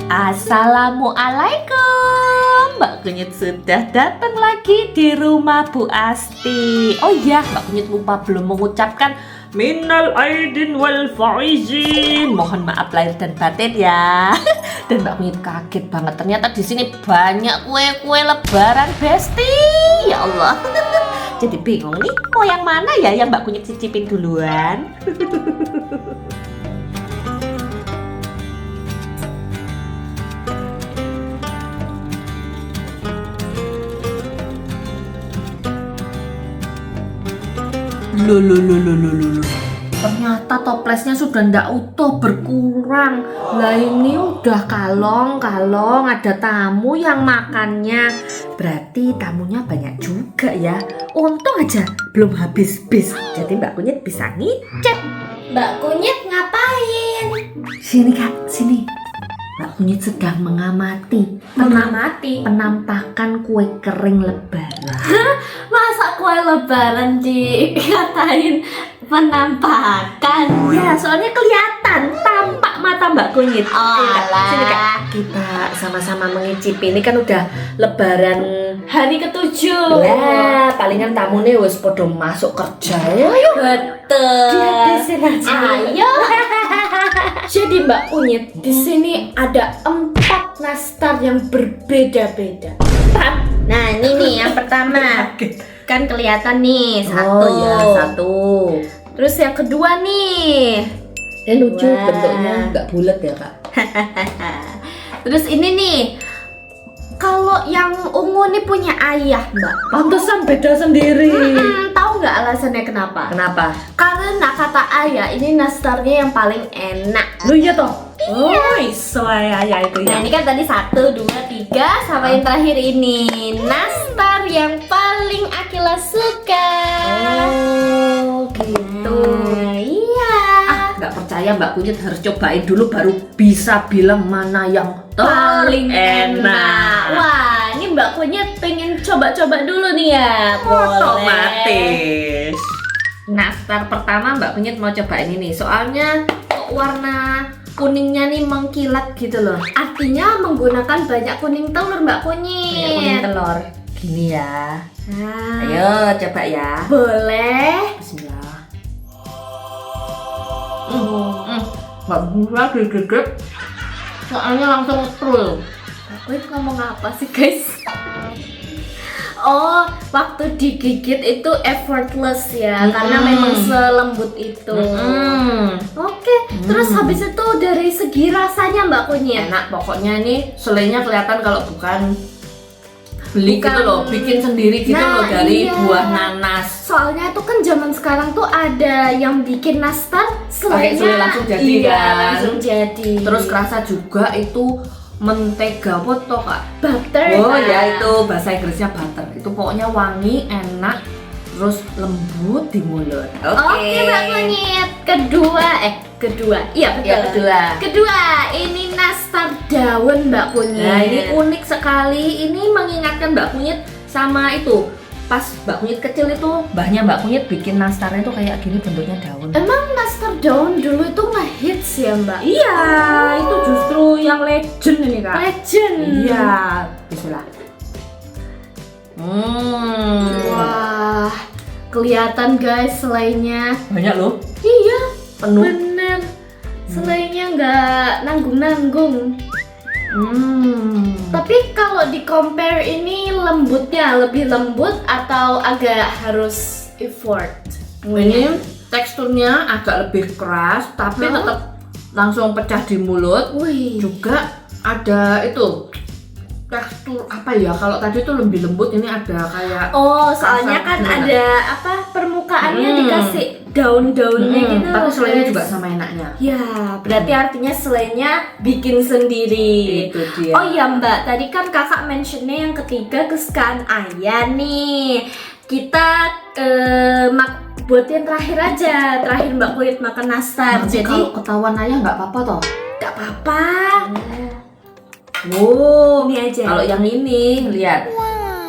Assalamualaikum, Mbak Kunyit sudah datang lagi di rumah Bu Asti. Oh iya, Mbak Kunyit lupa belum mengucapkan Minal aidin wal faizin. Mohon maaf lahir dan batin ya. Dan Mbak Kunyit kaget banget, ternyata di sini banyak kue-kue lebaran Besti. Ya Allah. Jadi bingung nih, mau yang mana ya yang Mbak Kunyit cicipin duluan? Loh. Ternyata toplesnya sudah ndak utuh, berkurang. Lah ini udah kalong, ada tamu yang makannya. Berarti tamunya banyak juga ya. Untung aja belum habis bis. Jadi Mbak Kunyit bisa ngicip. Mbak Kunyit ngapain? Sini Kak, sini. Mbak Kunyit sedang mengamati penampakan kue kering lebaran. Masa kue lebaran dikatain penampakan? Ya, soalnya kelihatan tampak mata Mbak Kunyit. Oh, alah. Sini Kak, kita sama-sama mengicipi. Ini kan udah lebaran Hari ke-7. lah, palingan tamunya wis podo masuk kerja ya. Ayo. Betul. Dihabisin aja. Ayo. Jadi Mbak Kunyit, di sini ada 4 nastar yang berbeda-beda. Nah, ini nih yang pertama. Kan kelihatan nih, satu Oh ya, satu. Terus yang kedua nih. Lucu Wah. bentuknya, nggak bulat ya Kak? Terus ini nih. Kalau yang ungu nih punya ayah, Mbak. Pantesan beda sendiri. Tahu nggak alasannya kenapa? Kenapa? Karena kata ayah, ini nastarnya yang paling enak. Lu iya toh? Oh, iso ya itu Nah, ya. ini kan tadi 1, 2, 3 sama yang terakhir ini. Nastar yang paling Akila suka. Oh, gitu. Iya. Nggak percaya Mbak Kunyit, harus cobain dulu baru bisa bilang mana yang Paling enak. enak. Wah, ini Mbak Kunyit pengen coba-coba dulu nih ya. Otomatis. Nastar pertama Mbak Kunyit mau cobain ini. Soalnya kok warna kuningnya nih mengkilat gitu loh. Artinya menggunakan banyak kuning telur Mbak Kunyit. Kayak kuning telur. Gini ya. Nah, Ayo coba ya. boleh. Bismillah. Nggak bisa digigit. Soalnya langsung full. Mbak Kunyit ngomong apa sih guys? Oh, waktu digigit itu effortless ya, karena memang selembut itu. Oke, terus habis itu dari segi rasanya Mbak Kunyit. Enak pokoknya, ini selainya kelihatan kalau bukan beli Bukan. gitu loh, bikin sendiri gitu Nah, loh dari iya. buah nanas. Soalnya itu kan zaman sekarang tuh ada yang bikin nastar Pakai selainya selai langsung jadi iya, kan. langsung jadi. Terus kerasa juga itu mentega foto Kak. butter. Oh kan? ya, itu bahasa Inggrisnya butter. Itu pokoknya wangi, enak, terus lembut di mulut. Oke, Mbak Kunyit. Kedua. Iya, betul. Ya, kedua. Kedua, ini nastar daun Mbak Kunyit. Nah, ini unik sekali. Ini mengingatkan Mbak Kunyit sama itu. Pas Mbak Kunyit kecil itu, mbahnya Mbak Kunyit bikin nastarnya tuh kayak gini bentuknya daun. Emang nastar daun dulu itu ngehits ya Mbak? Iya, itu justru yang legend ini Kak. Legend. Iya, bismillah. Wah, kelihatan guys selainya. Banyak loh. Iya, Penuh. bener. Selainya nggak nanggung-nanggung. Tapi kalau di compare ini lembutnya lebih lembut atau agak harus effort? Ini teksturnya agak lebih keras, tapi Hah? tetap langsung pecah di mulut. Wih. Juga ada itu tekstur apa ya? Kalau tadi itu lebih lembut, ini ada kayak Oh, soalnya Kasar kan gimana? ada apa permukaannya dikasih daun-daunnya gitu. tapi selainya guys. juga sama enaknya. Ya, berarti artinya selainya bikin sendiri. Itu dia. Oh iya Mbak, tadi kan kakak mentionnya yang ketiga kesukaan ayah nih. Kita buat yang terakhir aja. Terakhir Mbak Kunyit makan nastar. Nanti Jadi kalau ketahuan ayah nggak apa-apa toh. gak apa-apa. Wow, Ini aja. kalau yang ini lihat.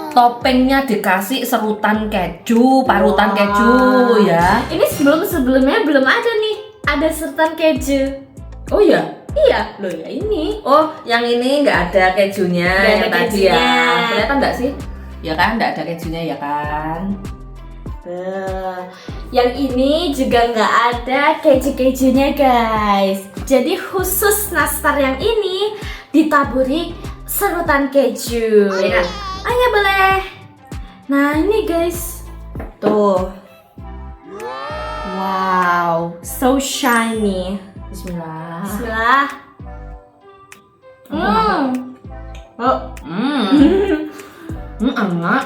Toppingnya dikasih serutan keju, parutan Wah. keju ya. Ini sebelumnya belum ada nih. Ada sertan keju. Oh iya. Iya, loh ya ini. Oh, yang ini nggak ada kejunya Nggak yang ada tadi kejunya. ya. Kelihatan nggak sih? Ya kan, nggak ada kejunya ya kan? Yang ini juga nggak ada keju-kejunya guys. Jadi khusus nastar yang ini ditaburi serutan keju. Boleh, Kak? Ah ya boleh. Nah ini guys, tuh. Wow, so shiny. Bismillah. Bismillah. Oh, Enak.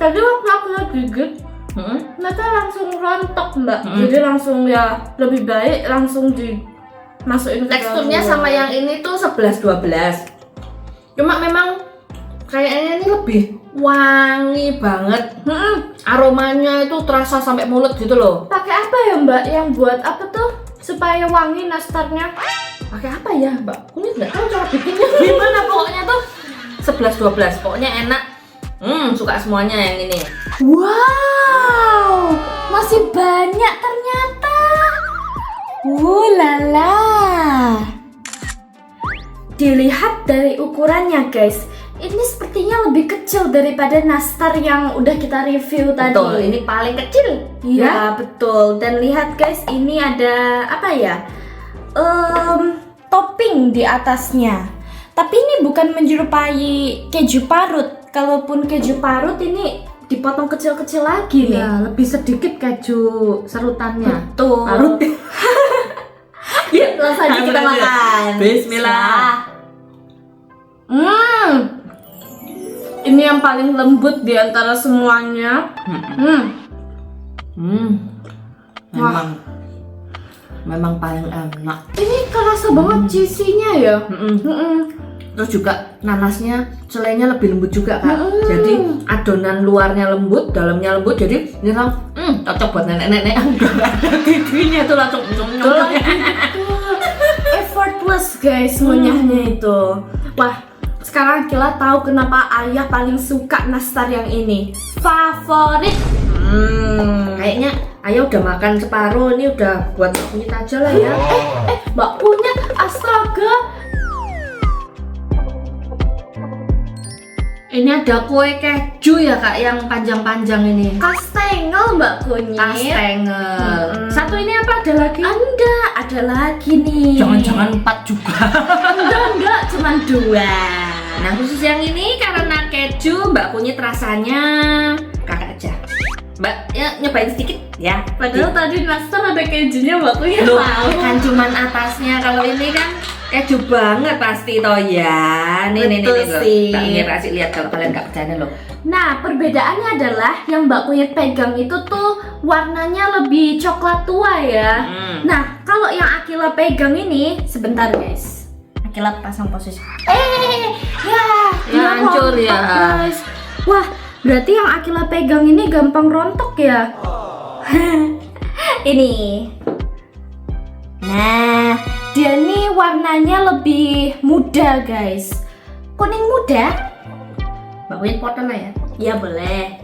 tadi waktu aku gigit, ternyata langsung rontok mbak. Jadi langsung ya lebih baik langsung dimasukin ke Teksturnya dalam sama mulut. yang ini tuh 11-12. Cuma memang kayaknya ini lebih wangi banget. Aromanya itu terasa sampai mulut gitu loh. Pakai apa ya mbak? Yang buat apa tuh supaya wangi nastarnya? Pakai apa ya, Mbak? Ini nggak tahu cara bikinnya gimana, pokoknya tuh 11-12. Pokoknya enak. Suka semuanya yang ini. Wow, masih banyak ternyata. Lala. Dilihat dari ukurannya guys, ini sepertinya lebih kecil daripada nastar yang udah kita review tadi. Betul, ini paling kecil. Iya betul. Dan lihat guys, ini ada apa ya? Topping di atasnya. Tapi ini bukan menyerupai keju parut. Kalaupun keju parut ini dipotong kecil-kecil lagi nih. Ya, lebih sedikit keju serutannya. Betul. Parut. Ya, langsung aja kita makan. Bismillah. Ini yang paling lembut di antara semuanya. Memang paling enak. Ini kerasa banget cheesy-nya ya. Terus juga nanasnya, selainya lebih lembut juga Kak. Jadi adonan luarnya lembut, dalamnya lembut. Jadi ini cocok buat nenek-nenek yang udah gak ada giginya tuh langsung Effortless guys ngunyahnya itu. Wah, sekarang Akila tahu kenapa ayah paling suka nastar yang ini. Favorit. Kayaknya ayah udah makan separuh, ini udah buat Mbak Kunyit aja lah ya. Mbak Kunyit, astaga. Ini ada kue keju ya Kak, yang panjang-panjang ini. Kastengel Mbak Kunyit. Kastengel. Satu ini apa, ada lagi? Ada lagi nih. Jangan-jangan 4 juga. Enggak, cuma 2. Nah khusus yang ini karena keju, Mbak Kunyit rasanya kakak aja. Mbak, ya nyobain sedikit ya. Padahal tadi nastar ada kejunya Mbak Kunyit. Loh, kan cuman atasnya. Kalau ini kan keju banget pasti toh ya. Nih Betul loh. sih. Mbak Kunyit kasih lihat kalau kalian nggak percaya loh. Nah, perbedaannya adalah yang Mbak Kunyit pegang itu tuh warnanya lebih coklat tua ya. Nah, kalau yang Akila pegang ini, sebentar guys. Akila pasang posisi. Ya, hancur rontok, ya. guys. Wah, berarti yang Akila pegang ini gampang rontok ya. Ini. Nah, dia nih warnanya lebih muda guys. Kuning muda. Mbak Kunyit potong lah ya. Ya boleh.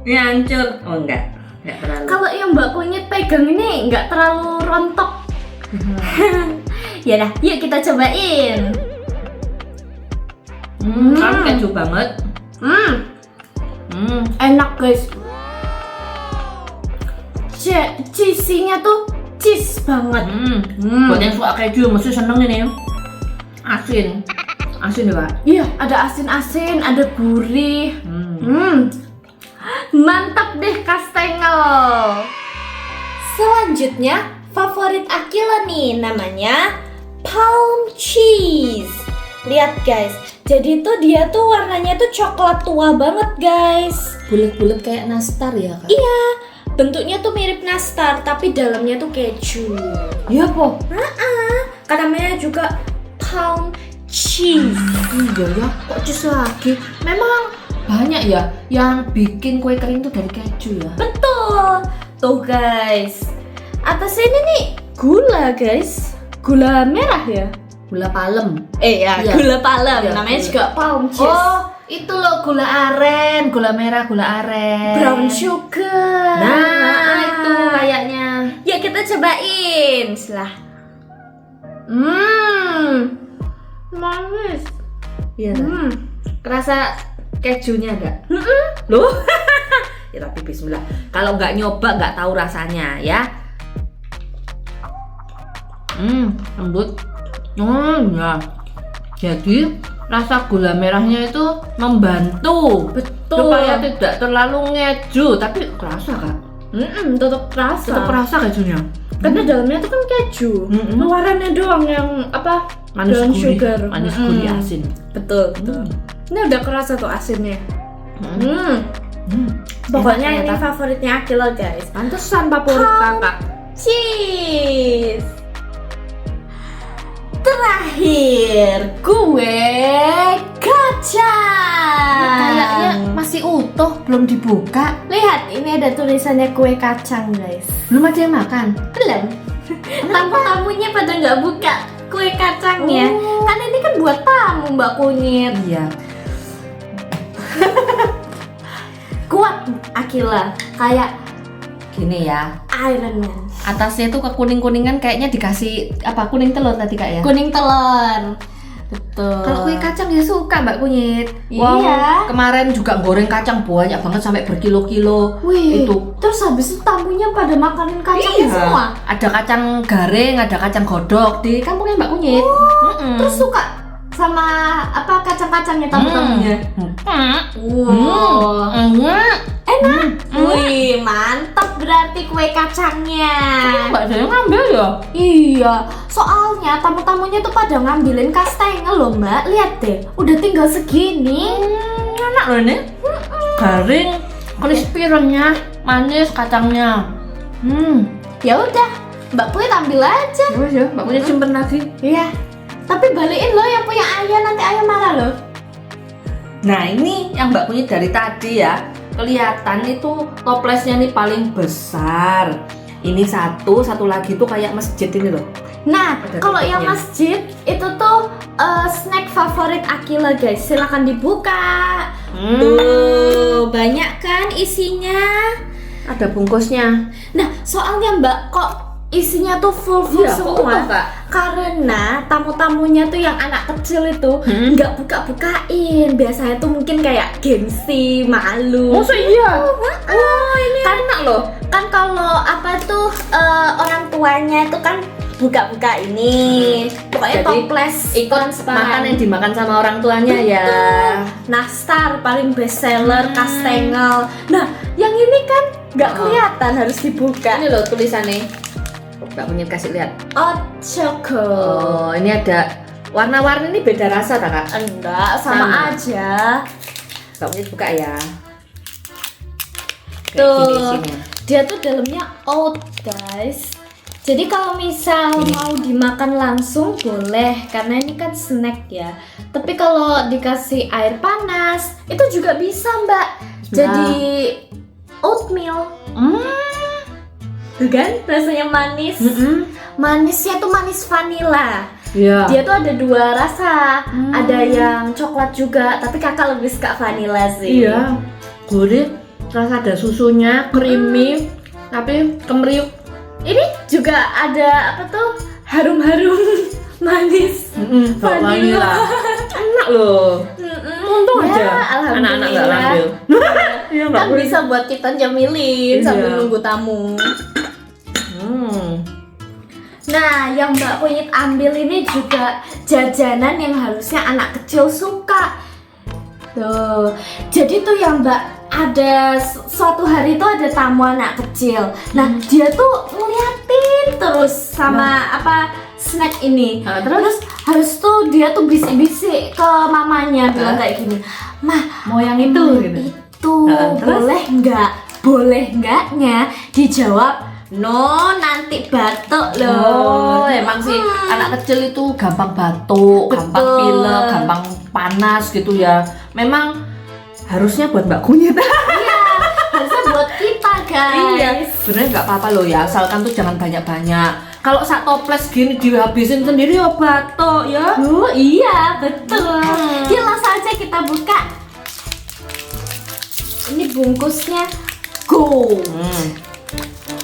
Ini hancur. Oh enggak terlalu. Kalau yang Mbak Kunyit pegang ini nggak terlalu rontok. Ya dah, yuk kita cobain. Kan keju banget. Enak guys. Cheesy-nya tuh cheese banget. Buat yang suka keju mesti seneng ini. Asin ya Pak. Iya, ada asin-asin, ada gurih. Mantap deh kastengel. Selanjutnya favorit Akila nih, namanya palm cheese. Lihat guys, jadi tuh dia tuh warnanya tuh coklat tua banget guys. Bulat-bulat kayak nastar ya Kak? Iya, bentuknya tuh mirip nastar tapi dalamnya tuh keju. Iya po. Kan namanya juga palm cheese. Iya ya, kok cheese lagi? Memang banyak ya yang bikin kue kering tuh dari keju ya. Betul. Tuh guys, atas ini nih gula guys, gula merah ya. Gula palem. Iya. Gula palem. Iya, Namanya gula. juga palm cheese. Oh, itu loh gula aren, gula merah, gula aren. Brown sugar. Nah, itu kayaknya. Yuk kita cobain. Setelah. Manis. Iya. Kerasa kejunya enggak? Loh. Ya tapi bismillah. Kalau nggak nyoba nggak tahu rasanya ya. Lembut. Ya. Jadi rasa gula merahnya itu membantu Betul. supaya tidak terlalu ngeju, tapi kerasa Kak. Tetap kerasa. Tetap kerasa kejunya. Karena dalamnya itu kan keju. Luarannya doang yang apa? Manis brown gurih, sugar. manis gurih asin. Betul. Ini udah kerasa tuh asinnya. Pokoknya ini Enak ternyata. favoritnya Akila guys. Pantesan favorit Kakak. Cheese. Terakhir, kue kacang. Kayaknya masih utuh, belum dibuka. Lihat, ini ada tulisannya kue kacang guys. Belum ada yang makan. Belum. Tamu-tamunya pada nggak buka kue kacangnya. Kan ini kan buat tamu Mbak Kunyit. Iya. Kuat Akila, kayak Gini ya. Iron Man. Atasnya tuh kekuning-kuningan kayaknya dikasih apa kuning telur tadi Kak ya? Kuning telur. Betul. Kalau kue kacang ya suka Mbak Kunyit. Iya. Kemarin juga goreng kacang banyak banget sampai berkilo-kilo. Wih, Itu. terus habis itu tamunya pada makanin kacangnya semua. Ada kacang garing, ada kacang godok di kampungnya Mbak Kunyit. Terus suka sama apa kacang-kacangnya tamu-tamunya. Wow. Enak. Wih, mantap berarti kue kacangnya. Mbak saya ngambil ya? Iya, soalnya tamu-tamunya tuh pada ngambilin kastengel loh Mbak. Lihat deh, udah tinggal segini. Enak loh ini. Garing, crispy renyah, manis kacangnya. Ya udah, Mbak Kuit ambil aja. Ya, Mbak Kunyit simpen lagi. Iya. Tapi balikin loh yang punya ayah, nanti ayah marah loh. Nah ini yang Mbak Kunyit dari tadi ya, kelihatan itu toplesnya nih paling besar. Ini satu lagi tuh kayak masjid ini loh. Nah, Ada kalau yang tutupnya. masjid itu tuh snack favorit Akila guys. Silahkan dibuka. Tuh, banyak kan isinya. Ada bungkusnya. Nah, soalnya Mbak kok isinya tuh full Iya, kok semua. utuh, Kak? Karena tamu-tamunya tuh yang anak kecil itu nggak buka-bukain. Biasanya tuh mungkin kayak gengsi, malu. Masa iya? Oh, ini enak loh. Kan kalau apa tuh orang tuanya itu kan buka-buka ini. Pokoknya Jadi, toples Ikut makan yang dimakan sama orang tuanya ya. Nastar paling best seller, kastengel. Nah, yang ini kan nggak kelihatan harus dibuka. Ini loh tulisannya. Mbak Kunyit kasih lihat. Hot choco. Oh, ini ada warna-warni ini beda rasa tak Kak? Enggak, sama Sama. aja. Mbak Kunyit buka ya. Kayak Tuh. gini isinya. Dia tuh dalamnya oat, guys. Jadi kalau misal mau dimakan langsung boleh, karena ini kan snack ya. Tapi kalau dikasih air panas, itu juga bisa, Mbak. Jadi oatmeal. Tuh kan, rasanya manis. Manisnya tuh manis vanilla. Iya. Dia tuh ada dua rasa. Ada yang coklat juga, tapi kakak lebih suka vanilla sih. Iya. Gurih, rasa ada susunya, creamy, tapi kemeriuk. Ini juga ada apa tuh? Harum-harum manis. Vanilla. Enak loh. Untung Ya, aja. alhamdulillah. Anak-anak nggak ngambil. Iya Mbak Kan Kunyit. bisa buat kita nyemilin Iya. sambil nunggu tamu. Nah, yang Mbak Kunyit ambil ini juga jajanan yang harusnya anak kecil suka. Tuh, jadi tuh yang Mbak ada suatu hari tuh ada tamu anak kecil. Nah, dia tuh ngeliatin terus sama apa snack ini. Terus harus tuh dia tuh bisik-bisik ke mamanya bilang kayak gini, "Mah, Mau yang itu gitu. itu Terus? boleh nggak?" Boleh nggaknya dijawab, "No, nanti batuk loh." Oh, emang sih anak kecil itu gampang batuk, gampang Betul. pilek, gampang panas gitu ya. Memang harusnya buat Mbak Kunyit. Iya, harusnya buat kita guys. Sebenarnya nggak apa-apa loh ya, asalkan tuh jangan banyak-banyak. Kalau sak toples gini dihabisin sendiri ya batuk ya. Oh iya, betul. Yuk langsung aja kita buka. Ini bungkusnya go.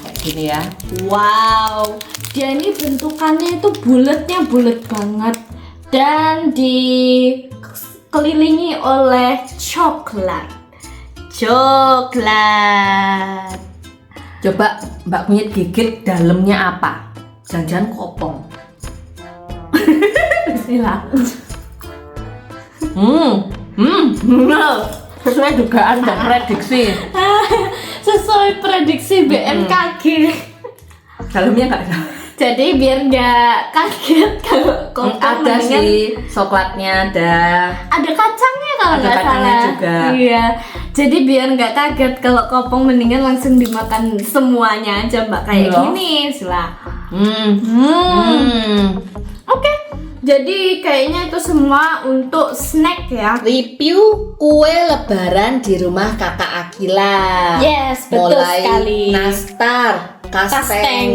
Kayak gini ya. Wow, Dia ini bentukannya itu bulatnya bulat banget dan dikelilingi oleh coklat. Coklat. Coba Mbak Kunyit gigit dalamnya apa? Jangan-jangan kopong. Bismillah. Sesuai dugaan dan prediksi. Sesuai prediksi BMKG. Dalamnya nggak ada. Jadi biar nggak kaget kalau kopong Ada mendingan sih, coklatnya ada. ada kacangnya kalau Ada nggak kacangnya salah. juga. Iya. Jadi biar nggak kaget kalau kopong mendingan langsung dimakan semuanya aja Mbak kayak Iya. gini sila. Hmm. Oke. Jadi kayaknya itu semua untuk snack ya. Review kue lebaran di rumah Kakak Akila. Yes, betul Mulai sekali. nastar, Kastengel,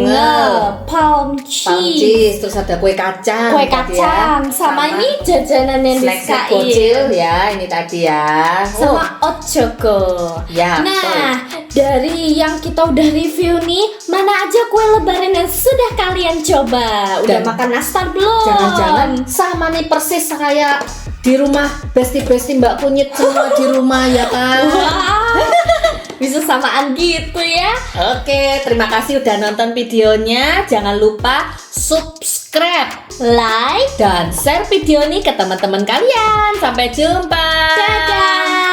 kastengel, palm cheese, terus ada kue kacang. kue tadi kacang, sama ini jajanan yang snack disukai. bocil ya, ini tadi ya. Sama otjoko. Ya, Nah, dari yang kita udah review nih, mana aja kue lebaran yang sudah kalian coba? Udah Dan makan nastar belum? jangan-jangan sama nih persis kayak di rumah besti-besti Mbak Kunyit semua di rumah ya kan. Wah, bisa samaan gitu ya. Oke, terima kasih udah nonton videonya. Jangan lupa subscribe, Like, dan share video ini ke teman-teman kalian. Sampai jumpa. dadah.